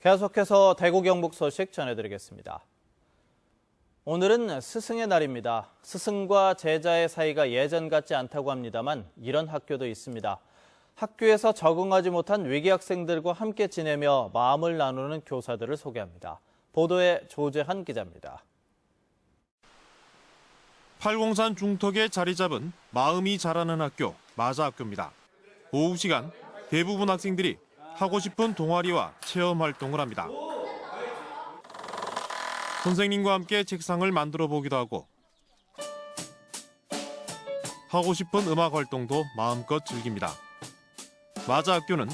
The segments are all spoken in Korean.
계속해서 대구 경북 소식 전해드리겠습니다. 오늘은 스승의 날입니다. 스승과 제자의 사이가 예전 같지 않다고 합니다만 이런 학교도 있습니다. 학교에서 적응하지 못한 위기 학생들과 함께 지내며 마음을 나누는 교사들을 소개합니다. 보도에 조재한 기자입니다. 팔공산 중턱에 자리 잡은 마음이 자라는 학교, 마자학교입니다. 오후 시간 대부분 학생들이 하고 싶은 동아리와 체험 활동을 합니다. 선생님과 함께 책상을 만들어 보기도 하고 하고 싶은 음악 활동도 마음껏 즐깁니다. 마자학교는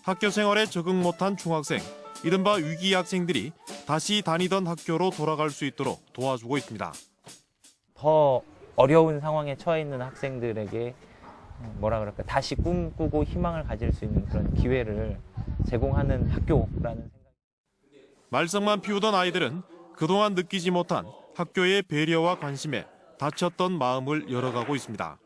학교 생활에 적응 못한 중학생, 이른바 위기 학생들이 다시 다니던 학교로 돌아갈 수 있도록 도와주고 있습니다. 더 어려운 상황에 처해 있는 학생들에게 다시 꿈꾸고 희망을 가질 수 있는 그런 기회를 제공하는 학교라는 생각. 말썽만 피우던 아이들은 그동안 느끼지 못한 학교의 배려와 관심에 다쳤던 마음을 열어가고 있습니다.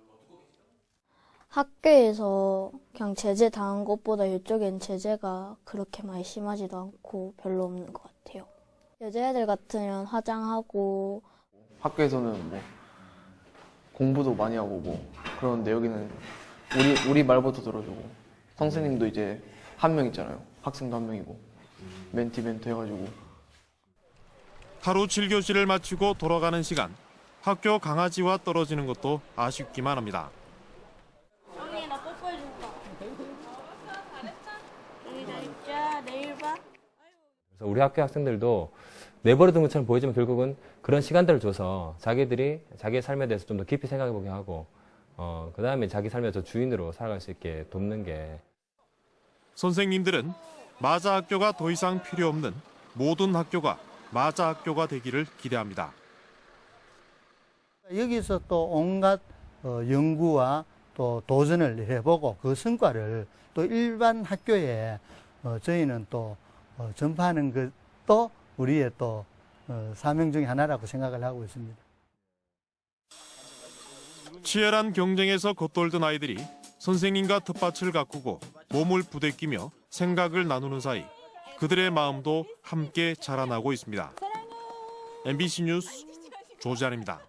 학교에서 그냥 제재 당한 것보다 이쪽엔 제재가 그렇게 많이 심하지도 않고 별로 없는 것 같아요. 여자애들 같으면 화장하고 학교에서는 뭐 공부도 많이 하고 뭐 그러는데 여기는 우리 말부터 들어주고 선생님도 이제 한 명 있잖아요. 학생도 한 명이고 멘티 해가지고. 하루 7교시를 마치고 돌아가는 시간, 학교 강아지와 떨어지는 것도 아쉽기만 합니다. 언니 나 뽀뽀해줄까? 우리 잘했자 내일 봐. 그래서 우리 학교 학생들도 내버려둔 것처럼 보이지만 결국은 그런 시간들을 줘서 자기들이 자기의 삶에 대해서 좀 더 깊이 생각해보게 하고 그다음에 자기 삶의 저 주인으로 살아갈 수 있게 돕는 게. 선생님들은 마자학교가 더 이상 필요 없는 모든 학교가 마자학교가 되기를 기대합니다. 여기서 또 온갖 연구와 또 도전을 해보고 그 성과를 또 일반 학교에 저희는 또 전파하는 것도 우리의 또 사명 중에 하나라고 생각을 하고 있습니다. 치열한 경쟁에서 겉돌던 아이들이 선생님과 텃밭을 가꾸고 몸을 부대끼며 생각을 나누는 사이 그들의 마음도 함께 자라나고 있습니다. MBC 뉴스 조재환입니다.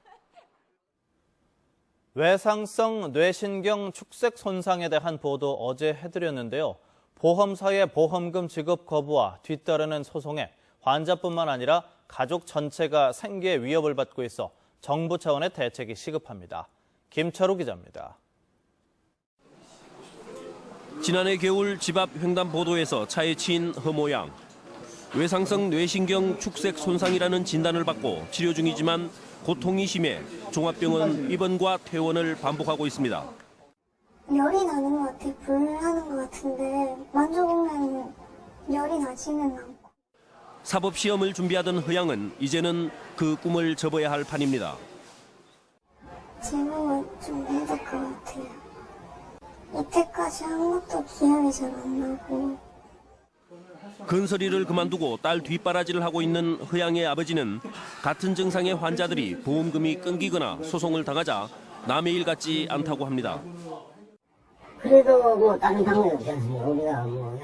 외상성 뇌신경 축색 손상에 대한 보도 어제 해드렸는데요. 보험사의 보험금 지급 거부와 뒤따르는 소송에 환자뿐만 아니라 가족 전체가 생계의 위협을 받고 있어 정부 차원의 대책이 시급합니다. 김철우 기자입니다. 지난해 겨울 집 앞 횡단보도에서 차에 치인 허모 양. 외상성 뇌신경 축색 손상이라는 진단을 받고 치료 중이지만 고통이 심해 종합병원 입원과 퇴원을 반복하고 있습니다. 열이 나는 것 같아. 불나는 것 같은데 만져보면 열이 나지는 않고. 사법시험을 준비하던 허양은 이제는 그 꿈을 접어야 할 판입니다. 제목은 좀 힘들 것 같아요. 이때까지 한 것도 기억이 잘 안 나고. 근서리를 그만두고 딸 뒷바라지를 하고 있는 허양의 아버지는 같은 증상의 환자들이 보험금이 끊기거나 소송을 당하자 남의 일 같지 않다고 합니다. 그래도 뭐 다른 방법이 없지 않습니까? 우리가 뭐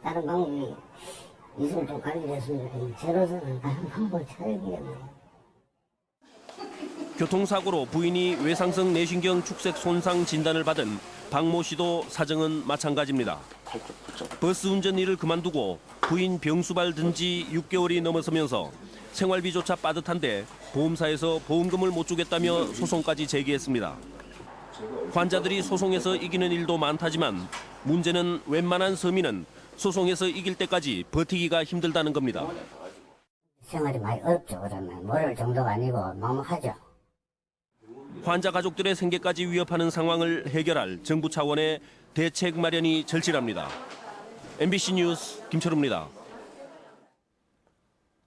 다른 방법이 있으면 좀 가르쳐줬으면 좋겠는데 저로서는 다른 방법을 찾아야겠네요. 교통사고로 부인이 외상성 뇌신경 축색 손상 진단을 받은 박모 씨도 사정은 마찬가지입니다. 버스 운전 일을 그만두고 부인 병수발 든 지 6개월이 넘어서면서 생활비조차 빠듯한데 보험사에서 보험금을 못 주겠다며 소송까지 제기했습니다. 환자들이 소송에서 이기는 일도 많다지만 문제는 웬만한 서민은 소송에서 이길 때까지 버티기가 힘들다는 겁니다. 생활이 많이 어렵죠. 그러면 모를 정도가 아니고 막막하죠. 환자 가족들의 생계까지 위협하는 상황을 해결할 정부 차원의 대책 마련이 절실합니다. MBC 뉴스 김철우입니다.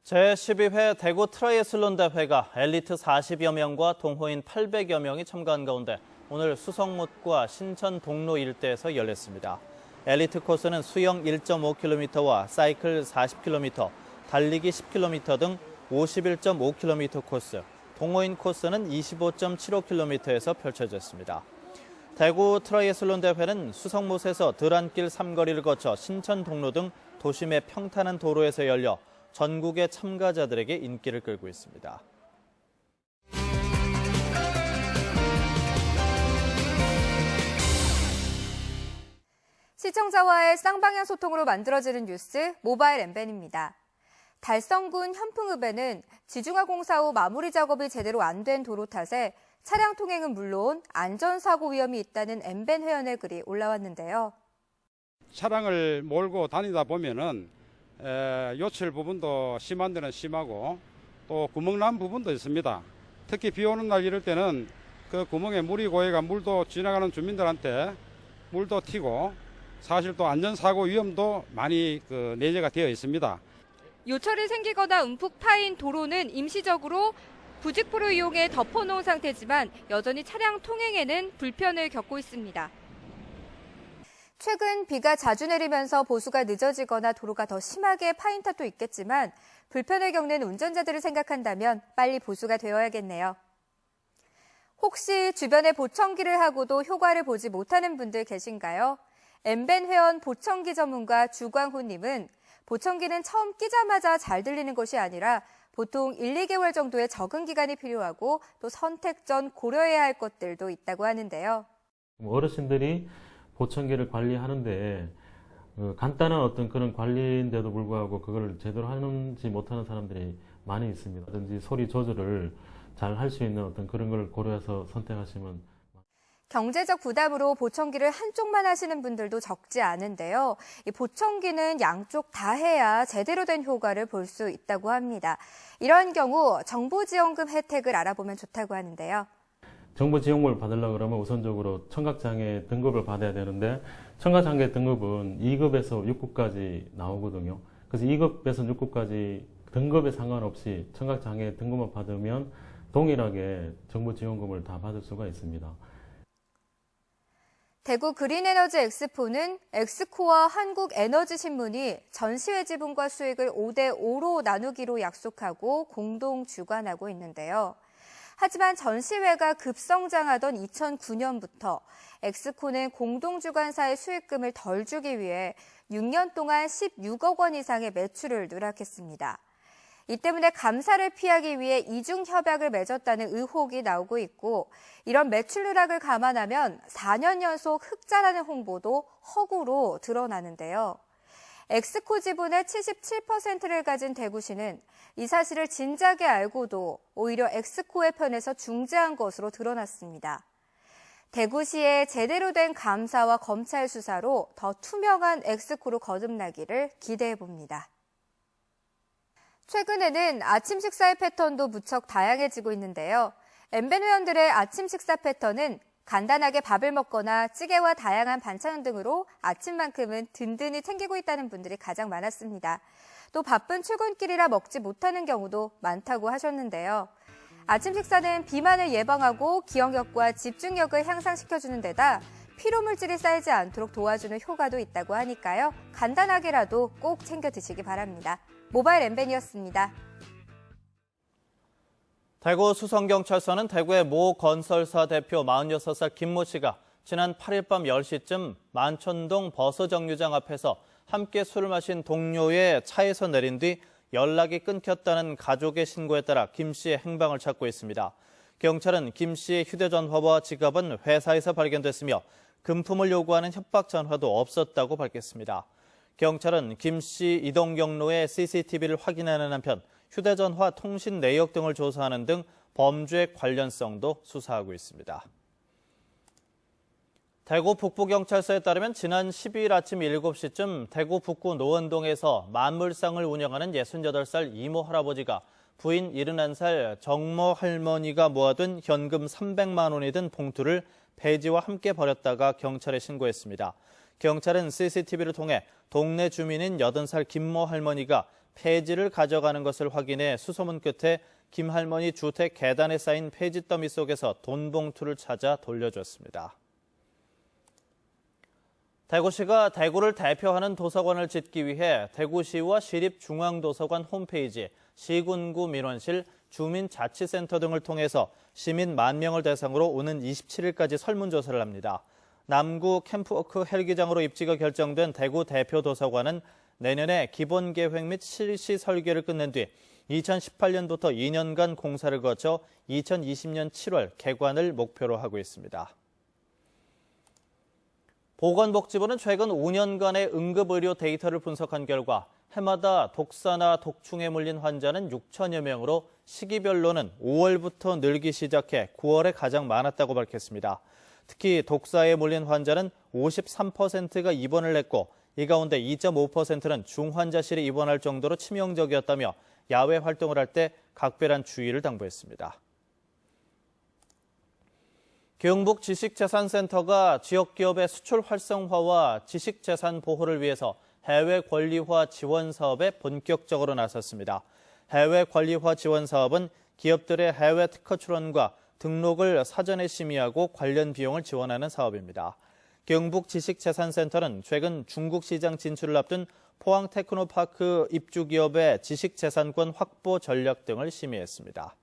제12회 대구 트라이애슬론 대회가 엘리트 40여 명과 동호인 800여 명이 참가한 가운데 오늘 수성못과 신천 동로 일대에서 열렸습니다. 엘리트 코스는 수영 1.5km와 사이클 40km, 달리기 10km 등 51.5km 코스, 동호인 코스는 25.75km에서 펼쳐졌습니다. 대구 트라이애슬론 대회는 수성못에서 들한길 삼거리를 거쳐 신천 동로 등 도심의 평탄한 도로에서 열려 전국의 참가자들에게 인기를 끌고 있습니다. 시청자와의 쌍방향 소통으로 만들어지는 뉴스 모바일 MBN입니다. 달성군 현풍읍에는 지중화공사 후 마무리 작업이 제대로 안 된 도로 탓에 차량 통행은 물론 안전사고 위험이 있다는 MBN 회원의 글이 올라왔는데요. 차량을 몰고 다니다 보면은 요철 부분도 심한 데는 심하고 또 구멍난 부분도 있습니다. 특히 비 오는 날 이럴 때는 그 구멍에 물이 고여가 물도 지나가는 주민들한테 물도 튀고 사실 또 안전사고 위험도 많이 내재가 되어 있습니다. 요철이 생기거나 움푹 파인 도로는 임시적으로 부직포를 이용해 덮어놓은 상태지만 여전히 차량 통행에는 불편을 겪고 있습니다. 최근 비가 자주 내리면서 보수가 늦어지거나 도로가 더 심하게 파인 탓도 있겠지만 불편을 겪는 운전자들을 생각한다면 빨리 보수가 되어야겠네요. 혹시 주변에 보청기를 하고도 효과를 보지 못하는 분들 계신가요? MBN 회원 보청기 전문가 주광훈님은 보청기는 처음 끼자마자 잘 들리는 것이 아니라 보통 1, 2개월 정도의 적응 기간이 필요하고 또 선택 전 고려해야 할 것들도 있다고 하는데요. 어르신들이 보청기를 관리하는데 간단한 어떤 그런 관리인데도 불구하고 그걸 제대로 하는지 못하는 사람들이 많이 있습니다. 든지 소리 조절을 잘 할 수 있는 어떤 그런 걸 고려해서 선택하시면. 경제적 부담으로 보청기를 한쪽만 하시는 분들도 적지 않은데요. 이 보청기는 양쪽 다 해야 제대로 된 효과를 볼 수 있다고 합니다. 이런 경우 정보지원금 혜택을 알아보면 좋다고 하는데요. 정보지원금을 받으려고 그러면 우선적으로 청각장애 등급을 받아야 되는데 청각장애 등급은 2급에서 6급까지 나오거든요. 그래서 2급에서 6급까지 등급에 상관없이 청각장애 등급만 받으면 동일하게 정보지원금을 다 받을 수가 있습니다. 대구 그린에너지 엑스포는 엑스코와 한국에너지신문이 전시회 지분과 수익을 5대5로 나누기로 약속하고 공동 주관하고 있는데요. 하지만 전시회가 급성장하던 2009년부터 엑스코는 공동주관사의 수익금을 덜 주기 위해 6년 동안 16억 원 이상의 매출을 누락했습니다. 이 때문에 감사를 피하기 위해 이중 협약을 맺었다는 의혹이 나오고 있고 이런 매출 누락을 감안하면 4년 연속 흑자라는 홍보도 허구로 드러나는데요. 엑스코 지분의 77%를 가진 대구시는 이 사실을 진작에 알고도 오히려 엑스코의 편에서 중재한 것으로 드러났습니다. 대구시의 제대로 된 감사와 검찰 수사로 더 투명한 엑스코로 거듭나기를 기대해봅니다. 최근에는 아침 식사의 패턴도 무척 다양해지고 있는데요. MBN 회원들의 아침 식사 패턴은 간단하게 밥을 먹거나 찌개와 다양한 반찬 등으로 아침만큼은 든든히 챙기고 있다는 분들이 가장 많았습니다. 또 바쁜 출근길이라 먹지 못하는 경우도 많다고 하셨는데요. 아침 식사는 비만을 예방하고 기억력과 집중력을 향상시켜주는 데다 피로물질이 쌓이지 않도록 도와주는 효과도 있다고 하니까요. 간단하게라도 꼭 챙겨 드시기 바랍니다. 모바일 MBN이었습니다. 대구 수성경찰서는 대구의 모 건설사 대표 46살 김모 씨가 지난 8일 밤 10시쯤 만촌동 버스정류장 앞에서 함께 술을 마신 동료의 차에서 내린 뒤 연락이 끊겼다는 가족의 신고에 따라 김 씨의 행방을 찾고 있습니다. 경찰은 김 씨의 휴대전화와 지갑은 회사에서 발견됐으며 금품을 요구하는 협박 전화도 없었다고 밝혔습니다. 경찰은 김 씨 이동 경로의 CCTV를 확인하는 한편 휴대전화 통신 내역 등을 조사하는 등 범죄 관련성도 수사하고 있습니다. 대구 북부경찰서에 따르면 지난 12일 아침 7시쯤 대구 북구 노원동에서 만물상을 운영하는 68살 이모 할아버지가 부인 71살 정모 할머니가 모아둔 현금 300만 원이 든 봉투를 폐지와 함께 버렸다가 경찰에 신고했습니다. 경찰은 CCTV를 통해 동네 주민인 80살 김모 할머니가 폐지를 가져가는 것을 확인해 수소문 끝에 김 할머니 주택 계단에 쌓인 폐지 더미 속에서 돈 봉투를 찾아 돌려줬습니다. 대구시가 대구를 대표하는 도서관을 짓기 위해 대구시와 시립중앙도서관 홈페이지 시군구 민원실 주민자치센터 등을 통해서 시민 10,000명을 대상으로 오는 27일까지 설문조사를 합니다. 남구 캠프워크 헬기장으로 입지가 결정된 대구 대표도서관은 내년에 기본계획 및 실시 설계를 끝낸 뒤 2018년부터 2년간 공사를 거쳐 2020년 7월 개관을 목표로 하고 있습니다. 보건복지부는 최근 5년간의 응급의료 데이터를 분석한 결과 해마다 독사나 독충에 물린 환자는 6천여 명으로 시기별로는 5월부터 늘기 시작해 9월에 가장 많았다고 밝혔습니다. 특히 독사에 물린 환자는 53%가 입원을 했고 이 가운데 2.5%는 중환자실에 입원할 정도로 치명적이었다며 야외 활동을 할 때 각별한 주의를 당부했습니다. 경북 지식재산센터가 지역기업의 수출 활성화와 지식재산 보호를 위해서 해외 권리화 지원 사업에 본격적으로 나섰습니다. 해외 권리화 지원 사업은 기업들의 해외 특허 출원과 등록을 사전에 심의하고 관련 비용을 지원하는 사업입니다. 경북 지식재산센터는 최근 중국 시장 진출을 앞둔 포항 테크노파크 입주 기업의 지식재산권 확보 전략 등을 심의했습니다.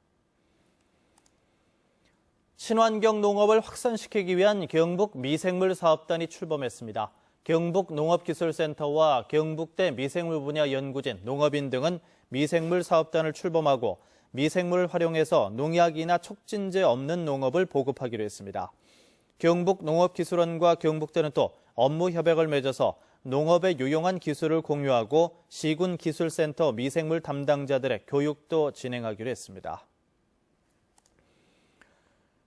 친환경 농업을 확산시키기 위한 경북 미생물 사업단이 출범했습니다. 경북 농업기술센터와 경북대 미생물 분야 연구진, 농업인 등은 미생물 사업단을 출범하고 미생물을 활용해서 농약이나 촉진제 없는 농업을 보급하기로 했습니다. 경북 농업기술원과 경북대는 또 업무 협약을 맺어서 농업에 유용한 기술을 공유하고 시군 기술센터 미생물 담당자들의 교육도 진행하기로 했습니다.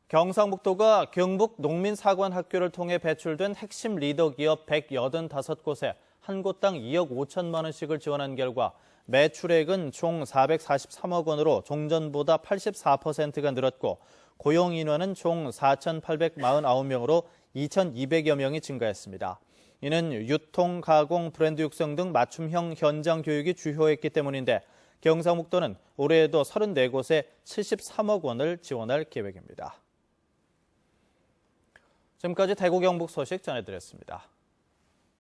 경상북도가 경북 농민사관학교를 통해 배출된 핵심 리더 기업 185곳에 한 곳당 2억 5천만 원씩을 지원한 결과 매출액은 총 443억 원으로 종전보다 84%가 늘었고 고용 인원은 총 4,849명으로 2,200여 명이 증가했습니다. 이는 유통, 가공, 브랜드 육성 등 맞춤형 현장 교육이 주요했기 때문인데 경상북도는 올해에도 34곳에 73억 원을 지원할 계획입니다. 지금까지 대구 경북 소식 전해드렸습니다.